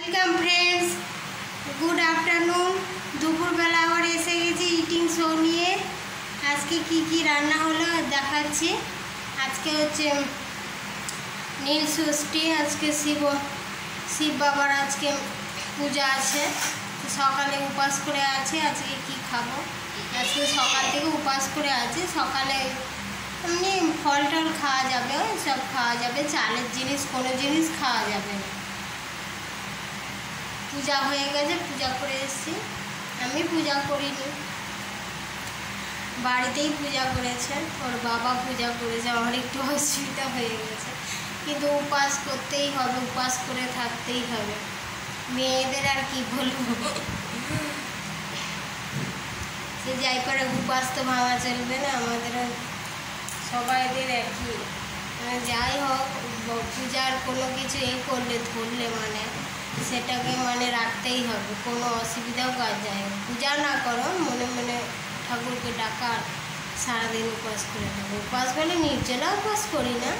Welcome friends, good afternoon. দুপুরবেলা আবার এসে গেছি ইটিং শো নিয়ে। আজকে কি রান্না হলো দেখাচ্ছি। আজকে হচ্ছে নীল ষষ্ঠী, আজকে শিব বাবার আজকে পূজা আছে। সকালে উপাস করে আছে। আজকে কি খাবো, আজকে সকাল থেকে উপাস করে আছে। সকালে এমনি ফল টল খাওয়া যাবে, সব খাওয়া যাবে, চালের জিনিস কোনো জিনিস খাওয়া যাবে না। পূজা হয়ে গেছে, পূজা করে এসেছি। আমি পূজা করিনি, বাড়িতেই পূজা করেছে, ওর বাবা পূজা করেছে। আমার একটু অসুবিধা হয়ে গেছে, কিন্তু উপাস করতেই হবে, উপাস করে থাকতেই হবে। মেয়েদের আর কি বলবো, সে যাই করে উপাস তো ভাঙা চলবে না। আমাদের সবাইদের একই, যাই হোক পূজার কোনো কিছু করলে ধরলে মানে সেটাকে রাখতেই হবে, কোনো অসুবিধাও কাজ যায়। পূজা না করো, মনে মনে ঠাকুরকে ডাকা, সারাদিন উপাস করে থাকো। উপাস বলে নির্জলা উপাস করি না,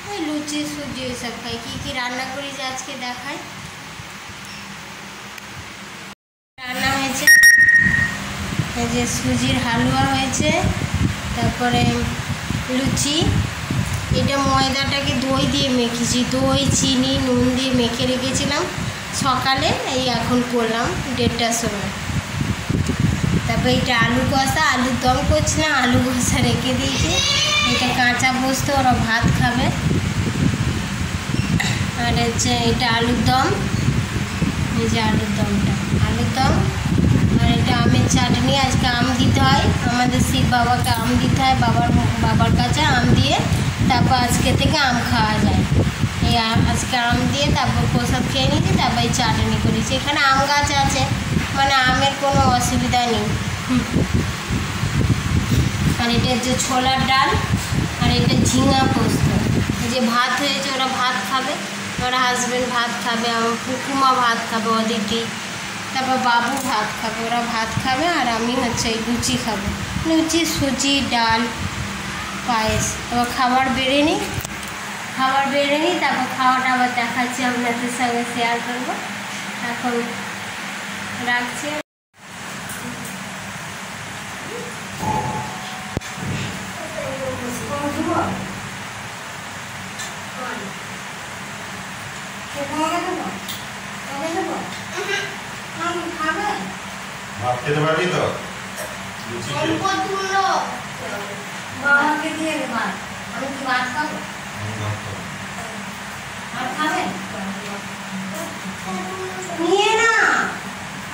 ওই লুচি সুজি ওইসব খাই। কী রান্না করি যে আজকে দেখাই। রান্না হয়েছে এই যে সুজির হালুয়া হয়েছে, তারপরে লুচি। এটা ময়দাটাকে দই দিয়ে মেখেছি, দই চিনি নুন দিয়ে মেখে রেখেছিলাম সকালে, এই এখন করলাম 1:30টার সময়। তারপর এটা আলু কষা, আলুর দম করছি না, আলু কষা রেখে দিয়েছি। এটা কাঁচা পোস্ত, ওরা ভাত খাবে। আর হচ্ছে এটা আলুর দম, এই যে আলুর দমটা, আলুর দম। আর এটা আমের চাটনি, আজকে আম দিতে হয় আমাদের শিব বাবাকে, আম দিতে হয় বাবার কাছে। আম দিয়ে তারপর আজকে থেকে আম খাওয়া যায়। এই আজকে আম দিয়ে তারপর প্রসাদ খেয়ে নিয়েছি, তারপর এই চাটনি করেছি। এখানে আম গাছ আছে, আমের কোনো অসুবিধা নেই। আর এটা হচ্ছে ছোলার ডাল, আর এটা ঝিঙা পোস্ত। এই যে ভাত হয়েছে, ওরা ভাত খাবে, ওরা হাজব্যান্ড ভাত খাবে, আমার কুকুমা ভাত খাবে, অদিতি, তারপর বাবু ভাত খাবে, ওরা ভাত খাবে। আর আমি হচ্ছে এই লুচি খাবো, লুচি সুজি ডাল পায়েস। এবার খাবার বেড়ে নিই, তারপর খাওয়াটা আবার দেখাচ্ছি, আপনাদের সঙ্গে শেয়ার করবো। এখন রাখছি। ভাত খেতে পারবি তো? বাবাকে দিয়ে ভাত, আমি কি ভাত খাবো? ভাত খাবে নিয়ে না,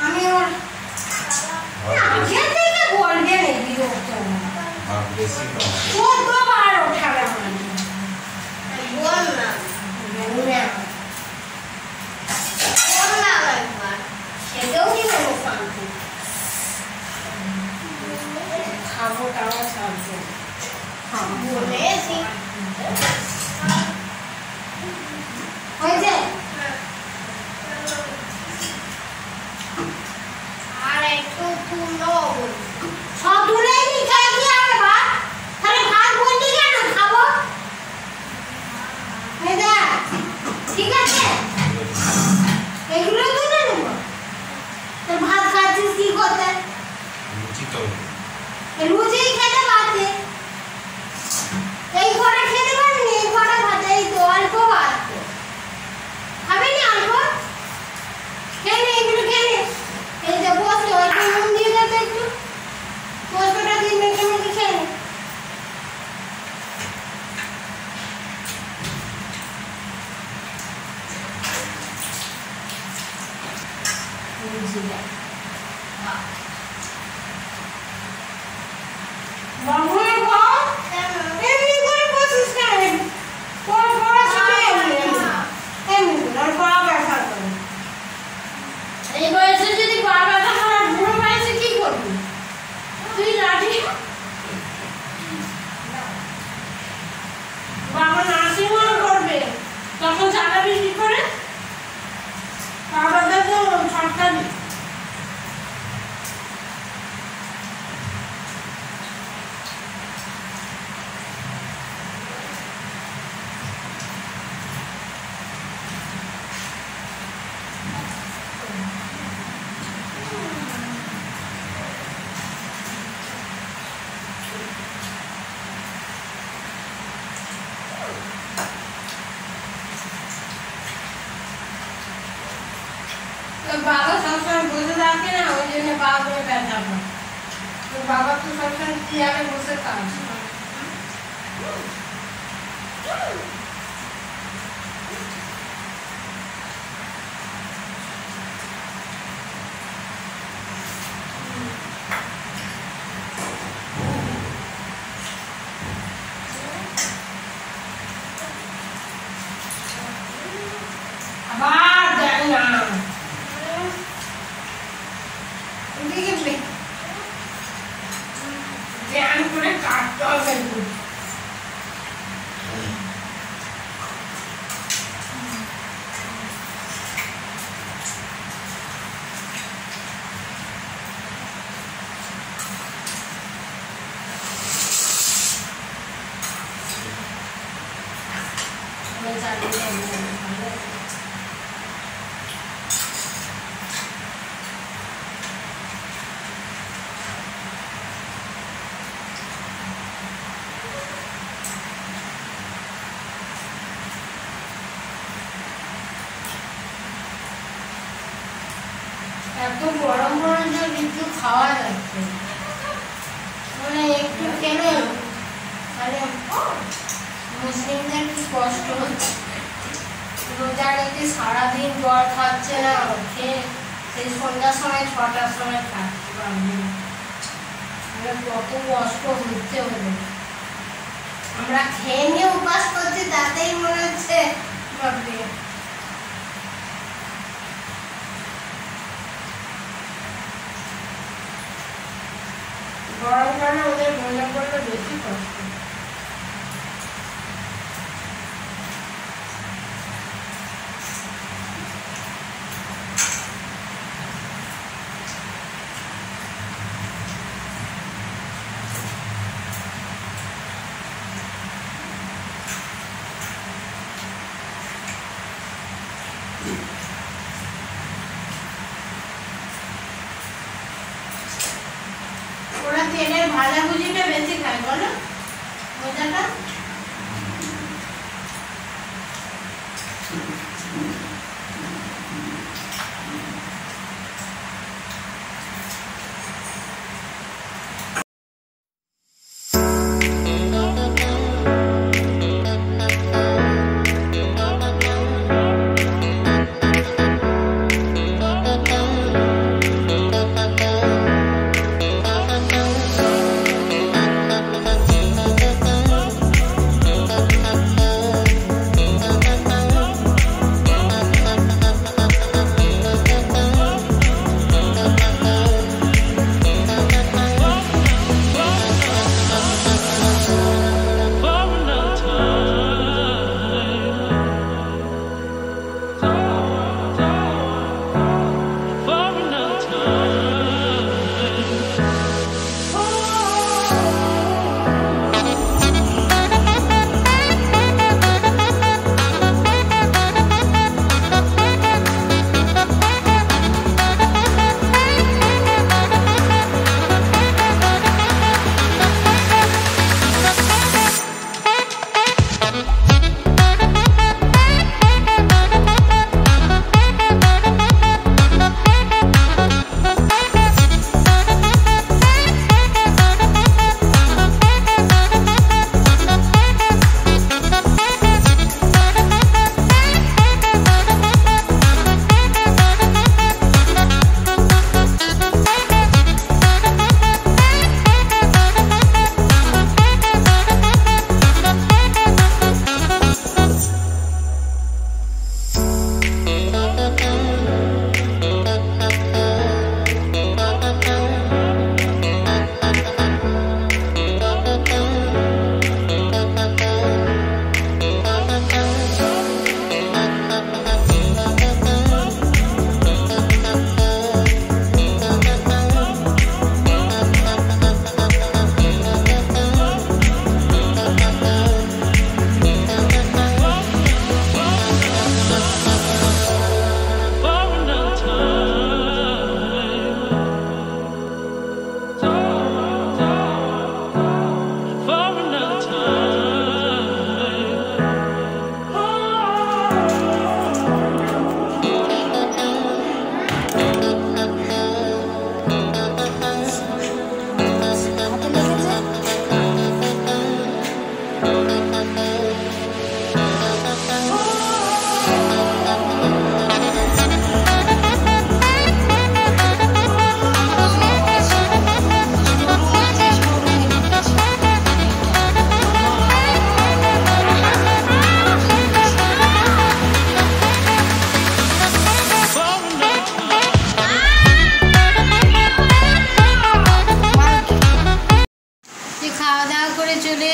আমি ওর খেতে বলবে না, বিরক্ত বার ওঠাবে বল না, খেতেও দিবে না শান্তি, খাবো তাও শান্তি বলেছি। হয়েছে আর একটু তুলো সব তুলেই নি, খেয়ে কি হবে ভাত? তাহলে ভাত বললি কেন খাবো? ঠিক আছে, এগুলো তুলে নেব। তোর ভাত খাচ্ছিস কি করতে? লুচি খেতে পারতে, এই ঘরে খেতে পারবি, এই ঘরে ভাত, এই তো অল্প ভাত খাবি না, অল্প খেয়ে নে, এগুলো খেয়ে নে। এই যে বসে একটু নুন দিয়ে দেবে, একটু পোস্তটা দিয়ে মেখে মেখে খেয়ে নে। এই বয়সে যদি বাবা খারাপ, বুড়ো বয়সে কি করবি তুই? লাঠি বাবা নার্সিং হোম করবে, তখন চালাবি কি করে? বাবাটা তো সরকারি। बाबा सबসময় বসে থাকে না, ওই জন্য বাবা করে ব্যথা পায়। তো বাবা তো সবসময় চেয়ারে বসে কাজ করে। আবার দেয় না, ধ্যান করে কাটতে হবে। এত গরম গরম যে কিছু খাওয়া যাচ্ছে, মানে একটু খেলে মানে মুসলিমদের কি কষ্ট হচ্ছে। রোজা রেখে সারাদিন জল খাচ্ছে না, খেয়ে সেই সন্ধ্যার সময় 6টার সময় খাচ্ছে পারবে না। কত কষ্ট হচ্ছে ওদের। আমরা খেয়ে নিয়ে উপাস করছি, তাতেই মনে হচ্ছে বাপরে। গরম কারণে ওদের মনে করলে বেশি কষ্ট। ওরা তেলের ভাজাভুজিটা বেশি খায় বলো, মজাটা।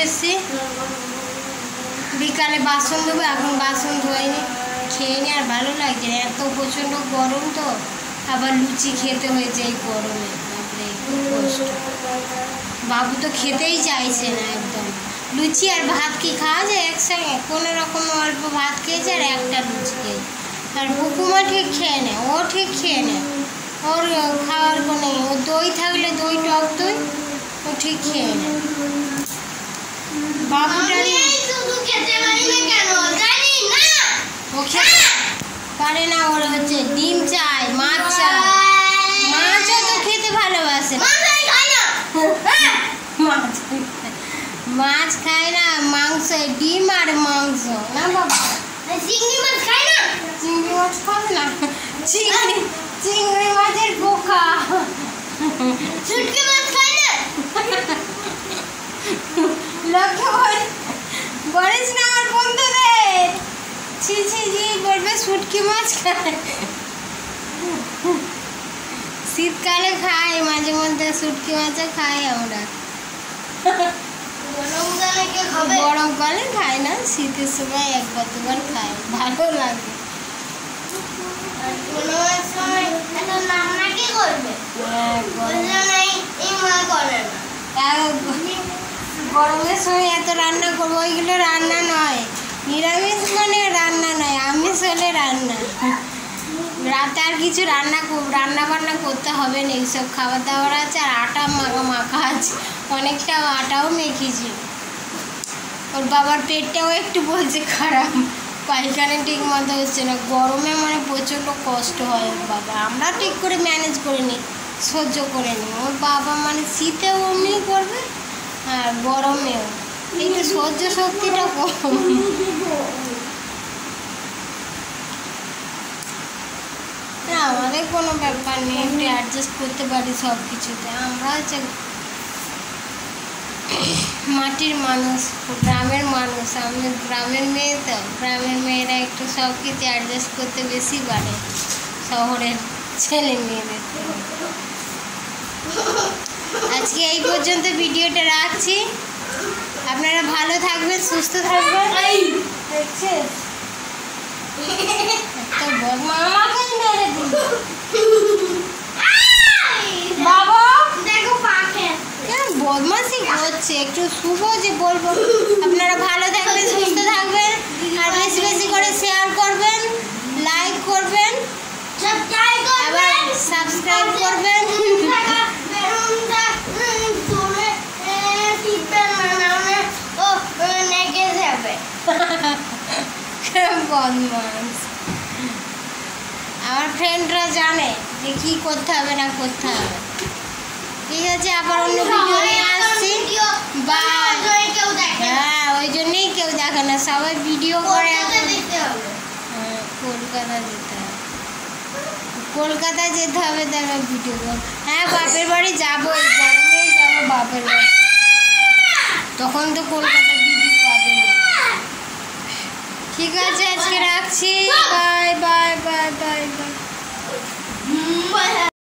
এসেছি, বিকালে বাসন ধোবো, এখন বাসন ধোয়নি, খেয়ে নি। আর ভালো লাগছে না, এত প্রচণ্ড গরম তো, আবার লুচি খেতে হয়েছে এই গরমে, বাপরে খুব কষ্ট। বাবু তো খেতেই চাইছে না একদম। লুচি আর ভাত কি খাওয়া যায় একসঙ্গে? কোনো রকম অল্প ভাত খেয়েছে আর একটা লুচি খেয়েছে। আর বুকুমা ঠিক খেয়ে নেয়, ও ঠিক খেয়ে নেয়, ওর খাওয়ার কোনো নেই। ও দই থাকলে দই, টক দই ও ঠিক খেয়ে নেয়। বাবুটা ও খেতে পারে না, ওর হচ্ছে ডিম চাই, মাছ চাই। মাছও তো খেতে ভালোবাসে, মাছ খায় না, মাংস, ডিম আর মাংস না বাবা। চিংড়ি মাছ খায় না, চিংড়ি মাছ খাবে না, চিংড়ি মাছের পোকা। শুটকি মাছ খায় না, লোকে বলিস না আমার বন্ধুদের, ছি ছি জি বলবে শুটকি মাছ খায়। শীতকালে খাই মাঝে মধ্যে, শুটকি মাছও খাই আমরা। গরমকালে খাই না, শীতের সময় একবার দুবার খাই, ভালো লাগে। গরমের সময় এত রান্না করবো, ওইগুলো রান্না নয়, নিরামিষ মানে রান্না নয়, আমিষ হলে রান্না। রাতে আর কিছু রান্না বান্না করতে হবে না, এইসব খাবার দাবার আছে। আর আটা মাখা আছে, অনেকটা আটাও মেখেছি। ওর বাবার পেটটাও একটু বলছে খারাপ, পায়খানা ঠিক মতো হচ্ছে না। গরমে মানে প্রচণ্ড কষ্ট হয় ওর বাবা, আমরা ঠিক করে ম্যানেজ করে নিই, সহ্য করে নিই। ওর বাবা মানে শীতেও অমনি করবে আর গরমেও, একটু সহ্য শক্তিটা কম। না, আমাদের কোনো ব্যাপার নেই, একটু অ্যাডজাস্ট করতে পারি সব কিছুতে। আমরা হচ্ছে মাটির মানুষ, গ্রামের মানুষ, আমি গ্রামের মেয়ে, তো গ্রামের মেয়েরা একটু সব কিছু অ্যাডজাস্ট করতে বেশি পারে শহরের ছেলে মেয়েদের। আজকে এই পর্যন্ত ভিডিওটা রাখছি, আপনারা ভালো থাকবেন, সুস্থ থাকবেন। দেখছিস বাবা দেখো বদমাসি করছে, একটু শুভ যে বলবো। আপনারা ভালো থাকবেন, সুস্থ থাকবেন, আর বেশি বেশি করে শেয়ার করবেন, লাইক করবেন, আবার সাবস্ক্রাইব করবেন। বদমাস, আমার ফ্রেন্ডরা জানে যে কি করতে হবে না করতে হবে। ঠিক আছে, আবার অন্য ভিডিও নিয়ে আসছি। হ্যাঁ, ওই জন্যই কেউ দেখে না, সবাই ভিডিও করে। কলকাতায় যেতে হবে, দেখো ভিডিও করে। হ্যাঁ, বাপের বাড়ি যাবো, এই গরমেই যাবো বাপের বাড়ি, তখন তো কলকাতা ভিডিও পাবে না। ঠিক আছে, আজকে রাখছি, bye bye bye bye bye.